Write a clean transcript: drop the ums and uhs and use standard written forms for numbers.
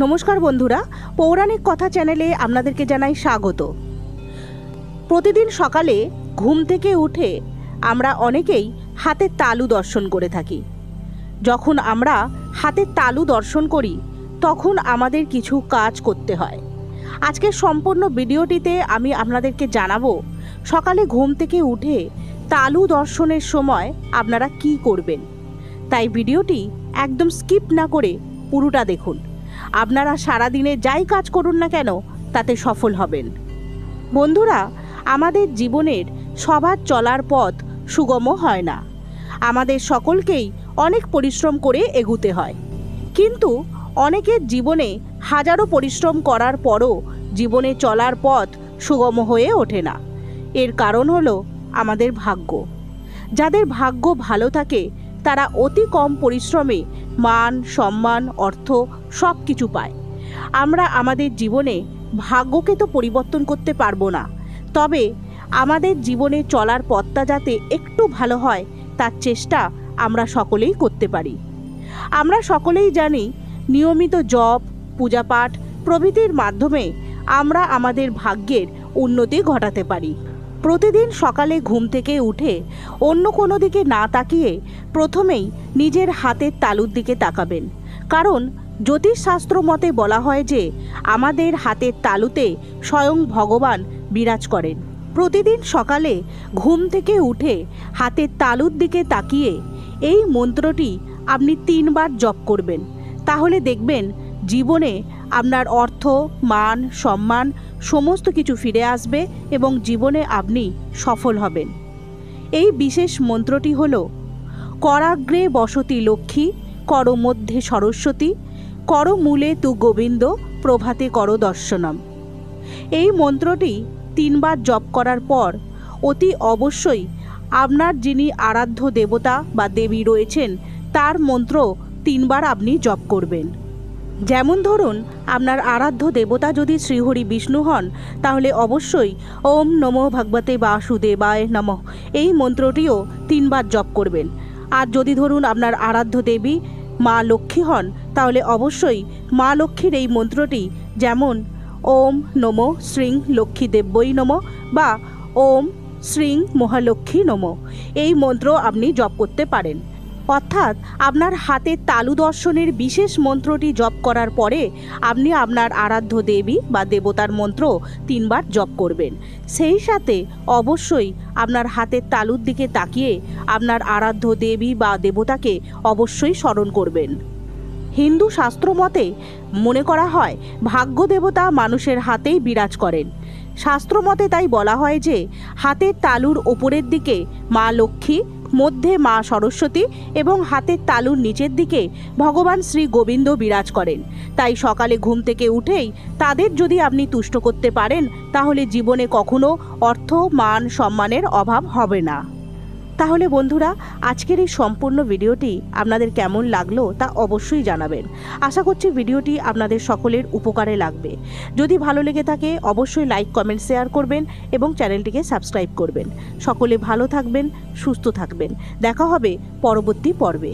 নমস্কার বন্ধুরা, পৌরাণিক কথা চ্যানেলে আপনাদেরকে জানাই স্বাগত। প্রতিদিন সকালে ঘুম থেকে উঠে আমরা অনেকেই হাতের তালু দর্শন করে থাকি। যখন আমরা হাতের তালু দর্শন করি তখন আমাদের কিছু কাজ করতে হয়। আজকের সম্পূর্ণ ভিডিওটিতে আমি আপনাদেরকে জানাবো সকালে ঘুম থেকে উঠে তালু দর্শনের সময় আপনারা কি করবেন। তাই ভিডিওটি একদম স্কিপ না করে পুরোটা দেখুন। আপনারা সারাদিনে যাই কাজ করুন না কেন তাতে সফল হবেন। বন্ধুরা, আমাদের জীবনের সবার চলার পথ সুগম হয় না। আমাদের সকলকেই অনেক পরিশ্রম করে এগুতে হয়, কিন্তু অনেকের জীবনে হাজারো পরিশ্রম করার পরও জীবনে চলার পথ সুগম হয়ে ওঠে না। এর কারণ হলো আমাদের ভাগ্য। যাদের ভাগ্য ভালো থাকে তারা অতি কম পরিশ্রমে মান, সম্মান, অর্থ সব কিছু পায়। আমরা আমাদের জীবনে ভাগ্যকে তো পরিবর্তন করতে পারবো না, তবে আমাদের জীবনে চলার পথটা যাতে একটু ভালো হয় তার চেষ্টা আমরা সকলেই করতে পারি। আমরা সকলেই জানি নিয়মিত জপ, পূজাপাঠ প্রভৃতির মাধ্যমে আমরা আমাদের ভাগ্যের উন্নতি ঘটাতে পারি। প্রতিদিন সকালে ঘুম থেকে উঠে অন্য কোনো দিকে না তাকিয়ে প্রথমেই নিজের হাতের তালুর দিকে তাকাবেন। কারণ জ্যোতিষশাস্ত্র মতে বলা হয় যে আমাদের হাতের তালুতে স্বয়ং ভগবান বিরাজ করেন। প্রতিদিন সকালে ঘুম থেকে উঠে হাতের তালুর দিকে তাকিয়ে এই মন্ত্রটি আপনি 3 বার জপ করবেন। তাহলে দেখবেন জীবনে আপনার অর্থ, মান, সম্মান সমস্ত কিছু ফিরে আসবে এবং জীবনে আপনি সফল হবেন। এই বিশেষ মন্ত্রটি হল: করাগ্রে বসতি লক্ষ্মী, কর মধ্যে সরস্বতী, কর মূলে তু গোবিন্দ, প্রভাতে কর দর্শনম। এই মন্ত্রটি 3 বার জপ করার পর অতি অবশ্যই আপনার যিনি আরাধ্য দেবতা বা দেবী রয়েছেন তার মন্ত্র 3 বার আপনি জপ করবেন। যেমন ধরুন, আপনার আরাধ্য দেবতা যদি শ্রীহরি বিষ্ণু হন তাহলে অবশ্যই ওম নমো ভগবতে বাসুদেবায় নমঃ এই মন্ত্রটিও 3 বার জপ করবেন। আর যদি ধরুন আপনার আরাধ্য দেবী মা লক্ষ্মী হন তাহলে অবশ্যই মা লক্ষ্মীর এই মন্ত্রটি, যেমন ওম নমো শ্রীং লক্ষ্মী দেব্যই নমঃ বা ওম শ্রীং মহালক্ষ্মী নমঃ এই মন্ত্র আপনি জপ করতে পারেন। অর্থাৎ আপনার হাতের তালু দর্শনের বিশেষ মন্ত্রটি জপ করার পরে আপনি আপনার আরাধ্য দেবী বা দেবতার মন্ত্র 3 বার জপ করবেন। সেই সাথে অবশ্যই আপনার হাতের তালুর দিকে তাকিয়ে আপনার আরাধ্য দেবী বা দেবতাকে অবশ্যই স্মরণ করবেন। হিন্দু শাস্ত্র মতে মনে করা হয় ভাগ্য দেবতা মানুষের হাতেই বিরাজ করেন। শাস্ত্র মতে তাই বলা হয় যে হাতের তালুর ওপরের দিকে মা লক্ষ্মী, মধ্যে মা সরস্বতী এবং হাতের তালুর নিচের দিকে ভগবান শ্রী গোবিন্দ বিরাজ করেন। তাই সকালে ঘুম থেকে উঠেই তাদের যদি আপনি তুষ্ট করতে পারেন তাহলে জীবনে কখনো অর্থ, মান, সম্মানের অভাব হবে না। তাহলে বন্ধুরা, আজকের এই সম্পূর্ণ ভিডিওটি আপনাদের কেমন লাগলো তা অবশ্যই জানাবেন। আশা করছি ভিডিওটি আপনাদের সকলের উপকারে লাগবে। যদি ভালো লেগে থাকে অবশ্যই লাইক, কমেন্ট, শেয়ার করবেন এবং চ্যানেলটিকে সাবস্ক্রাইব করবেন। সকলে ভালো থাকবেন, সুস্থ থাকবেন। দেখা হবে পরবর্তী পর্বে।